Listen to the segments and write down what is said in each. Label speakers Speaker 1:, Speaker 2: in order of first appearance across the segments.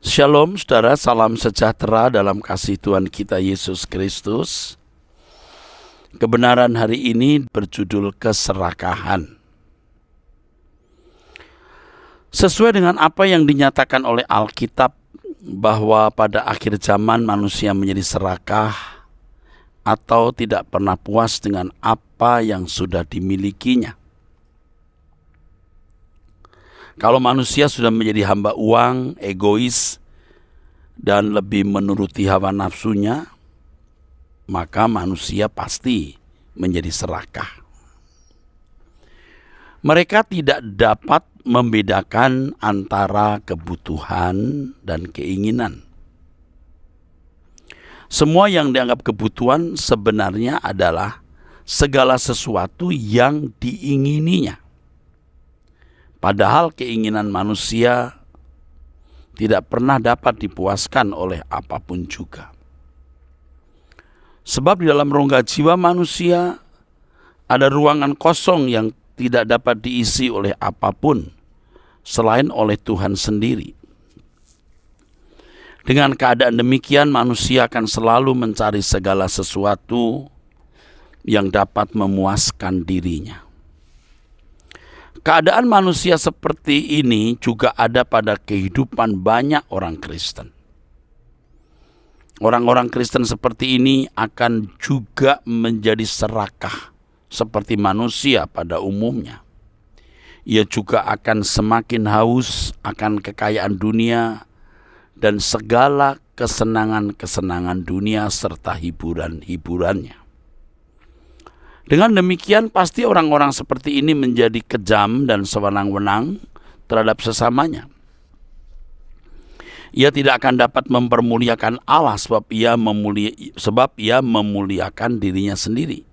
Speaker 1: Shalom saudara, salam sejahtera dalam kasih Tuhan kita Yesus Kristus. Kebenaran hari ini berjudul keserakahan. Sesuai dengan apa yang dinyatakan oleh Alkitab bahwa pada akhir zaman manusia menjadi serakah atau tidak pernah puas dengan apa yang sudah dimilikinya. Kalau manusia sudah menjadi hamba uang, egois, dan lebih menuruti hawa nafsunya, maka manusia pasti menjadi serakah. Mereka tidak dapat membedakan antara kebutuhan dan keinginan. Semua yang dianggap kebutuhan sebenarnya adalah segala sesuatu yang diingininya. Padahal keinginan manusia tidak pernah dapat dipuaskan oleh apapun juga. Sebab di dalam rongga jiwa manusia ada ruangan kosong yang tidak dapat diisi oleh apapun selain oleh Tuhan sendiri. Dengan keadaan demikian manusia akan selalu mencari segala sesuatu yang dapat memuaskan dirinya. Keadaan manusia seperti ini juga ada pada kehidupan banyak orang Kristen. Orang-orang Kristen seperti ini akan juga menjadi serakah seperti manusia pada umumnya. Ia juga akan semakin haus akan kekayaan dunia dan segala kesenangan-kesenangan dunia serta hiburan-hiburannya. Dengan demikian pasti orang-orang seperti ini menjadi kejam dan sewenang-wenang terhadap sesamanya. Ia tidak akan dapat mempermuliakan Allah sebab ia memuliakan dirinya sendiri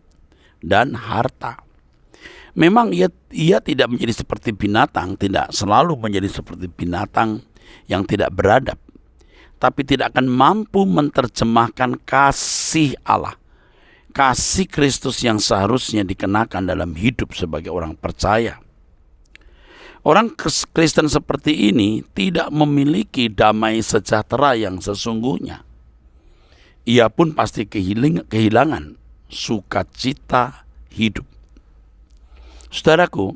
Speaker 1: dan harta. Memang ia tidak menjadi seperti binatang, tidak selalu menjadi seperti binatang yang tidak beradab, tapi tidak akan mampu menerjemahkan kasih Allah, kasih Kristus yang seharusnya dikenakan dalam hidup sebagai orang percaya. Orang Kristen seperti ini tidak memiliki damai sejahtera yang sesungguhnya. Ia pun pasti kehilangan sukacita hidup. Saudaraku,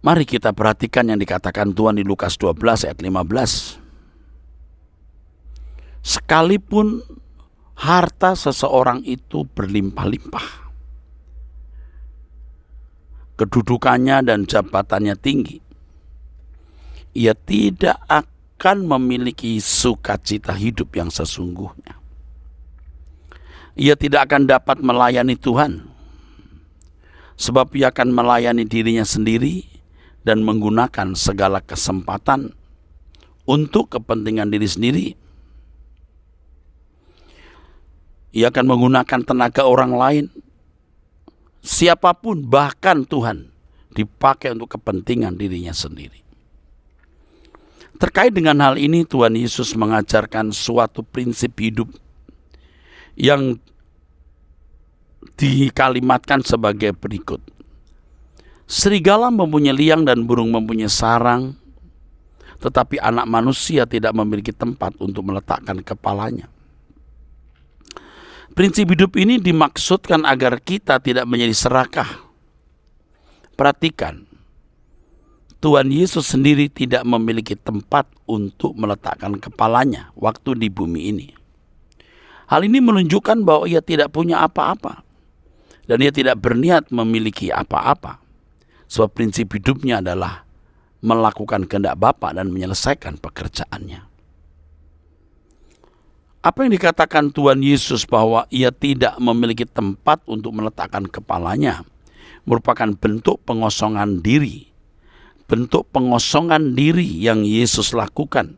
Speaker 1: mari kita perhatikan yang dikatakan Tuhan di Lukas 12 ayat 15. Sekalipun harta seseorang itu berlimpah-limpah, kedudukannya dan jabatannya tinggi, ia tidak akan memiliki sukacita hidup yang sesungguhnya. Ia tidak akan dapat melayani Tuhan, sebab ia akan melayani dirinya sendiri dan menggunakan segala kesempatan untuk kepentingan diri sendiri. Ia akan menggunakan tenaga orang lain, siapapun bahkan Tuhan, dipakai untuk kepentingan dirinya sendiri. Terkait dengan hal ini Tuhan Yesus mengajarkan suatu prinsip hidup yang dikalimatkan sebagai berikut. Serigala mempunyai liang dan burung mempunyai sarang, tetapi anak manusia tidak memiliki tempat untuk meletakkan kepalanya. Prinsip hidup ini dimaksudkan agar kita tidak menjadi serakah. Perhatikan, Tuhan Yesus sendiri tidak memiliki tempat untuk meletakkan kepalanya waktu di bumi ini. Hal ini menunjukkan bahwa ia tidak punya apa-apa dan ia tidak berniat memiliki apa-apa. Sebab prinsip hidupnya adalah melakukan kehendak Bapa dan menyelesaikan pekerjaannya. Apa yang dikatakan Tuhan Yesus bahwa ia tidak memiliki tempat untuk meletakkan kepalanya merupakan bentuk pengosongan diri. Bentuk pengosongan diri yang Yesus lakukan,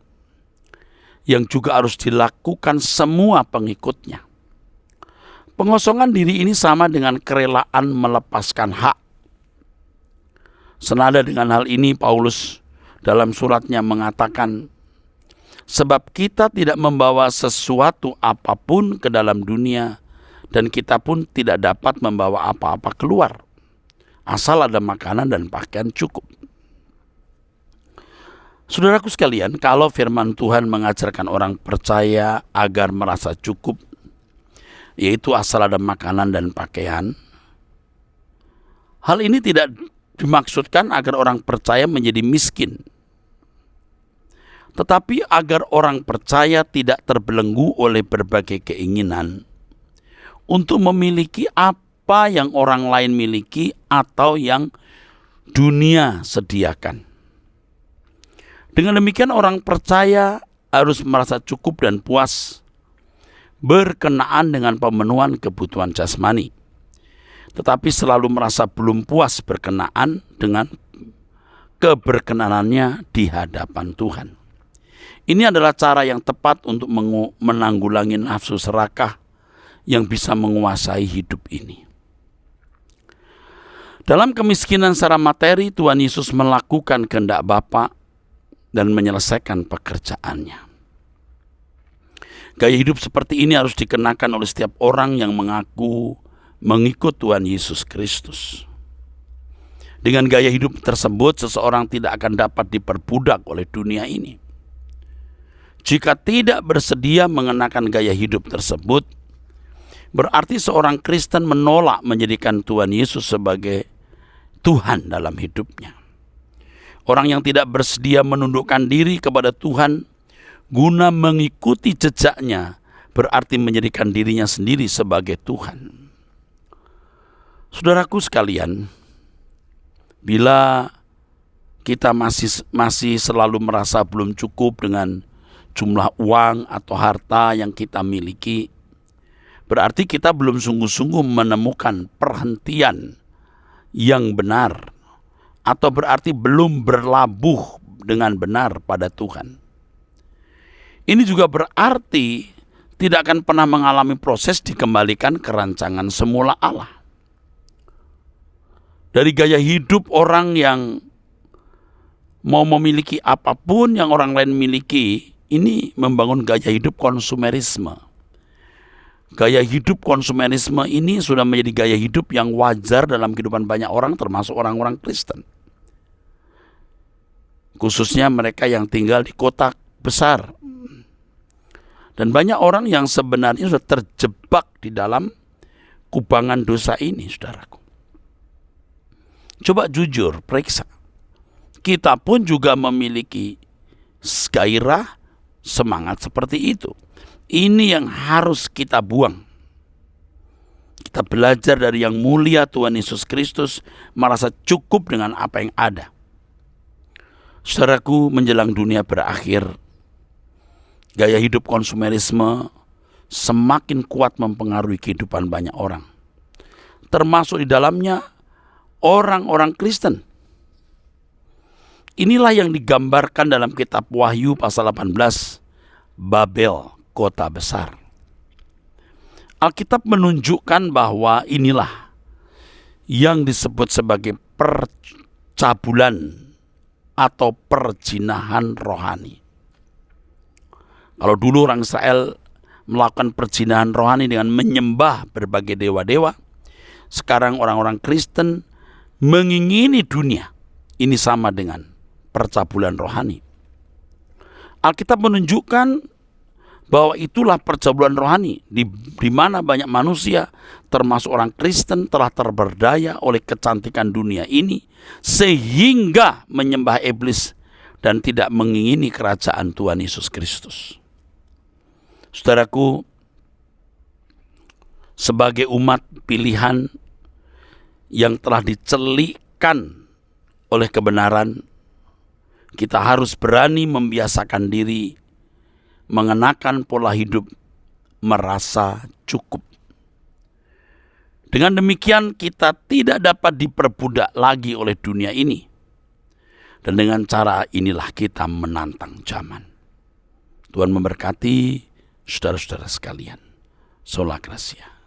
Speaker 1: yang juga harus dilakukan semua pengikutnya. Pengosongan diri ini sama dengan kerelaan melepaskan hak. Senada dengan hal ini Paulus dalam suratnya mengatakan, sebab kita tidak membawa sesuatu apapun ke dalam dunia dan kita pun tidak dapat membawa apa-apa keluar, asal ada makanan dan pakaian cukup. Saudaraku sekalian, kalau firman Tuhan mengajarkan orang percaya agar merasa cukup, yaitu asal ada makanan dan pakaian, hal ini tidak dimaksudkan agar orang percaya menjadi miskin, tetapi agar orang percaya tidak terbelenggu oleh berbagai keinginan untuk memiliki apa yang orang lain miliki atau yang dunia sediakan. Dengan demikian orang percaya harus merasa cukup dan puas berkenaan dengan pemenuhan kebutuhan jasmani, tetapi selalu merasa belum puas berkenaan dengan keberkenanannya di hadapan Tuhan. Ini adalah cara yang tepat untuk menanggulangi nafsu serakah yang bisa menguasai hidup ini. Dalam kemiskinan secara materi, Tuhan Yesus melakukan kehendak Bapa dan menyelesaikan pekerjaannya. Gaya hidup seperti ini harus dikenakan oleh setiap orang yang mengaku mengikut Tuhan Yesus Kristus. Dengan gaya hidup tersebut, seseorang tidak akan dapat diperbudak oleh dunia ini. Jika tidak bersedia mengenakan gaya hidup tersebut, berarti seorang Kristen menolak menjadikan Tuhan Yesus sebagai Tuhan dalam hidupnya. Orang yang tidak bersedia menundukkan diri kepada Tuhan guna mengikuti jejaknya berarti menjadikan dirinya sendiri sebagai Tuhan. Saudaraku sekalian, bila kita masih selalu merasa belum cukup dengan jumlah uang atau harta yang kita miliki, berarti kita belum sungguh-sungguh menemukan perhentian yang benar, atau berarti belum berlabuh dengan benar pada Tuhan. Ini juga berarti tidak akan pernah mengalami proses dikembalikan ke rancangan semula Allah. Dari gaya hidup orang yang mau memiliki apapun yang orang lain miliki, ini membangun gaya hidup konsumerisme. Gaya hidup konsumerisme ini sudah menjadi gaya hidup yang wajar dalam kehidupan banyak orang, termasuk orang-orang Kristen. Khususnya mereka yang tinggal di kota besar. Dan banyak orang yang sebenarnya sudah terjebak di dalam kubangan dosa ini, saudaraku. Coba jujur, periksa. Kita pun juga memiliki gairah, semangat seperti itu. Ini yang harus kita buang. Kita belajar dari yang mulia Tuhan Yesus Kristus, merasa cukup dengan apa yang ada. Saudaraku, menjelang dunia berakhir, gaya hidup konsumerisme semakin kuat mempengaruhi kehidupan banyak orang. Termasuk di dalamnya orang-orang Kristen. Inilah yang digambarkan dalam kitab Wahyu pasal 18, Babel, kota besar. Alkitab menunjukkan bahwa inilah yang disebut sebagai percabulan atau perjinahan rohani. Kalau dulu orang Israel melakukan perjinahan rohani dengan menyembah berbagai dewa-dewa, sekarang orang-orang Kristen mengingini dunia. Ini sama dengan percabulan rohani. Alkitab menunjukkan bahwa itulah percabulan rohani di mana banyak manusia termasuk orang Kristen telah terberdaya oleh kecantikan dunia ini sehingga menyembah iblis dan tidak mengingini kerajaan Tuhan Yesus Kristus. Saudaraku, sebagai umat pilihan yang telah dicelikkan oleh kebenaran, kita harus berani membiasakan diri mengenakan pola hidup merasa cukup. Dengan demikian kita tidak dapat diperbudak lagi oleh dunia ini. Dan dengan cara inilah kita menantang zaman. Tuhan memberkati saudara-saudara sekalian. Sola Gracia.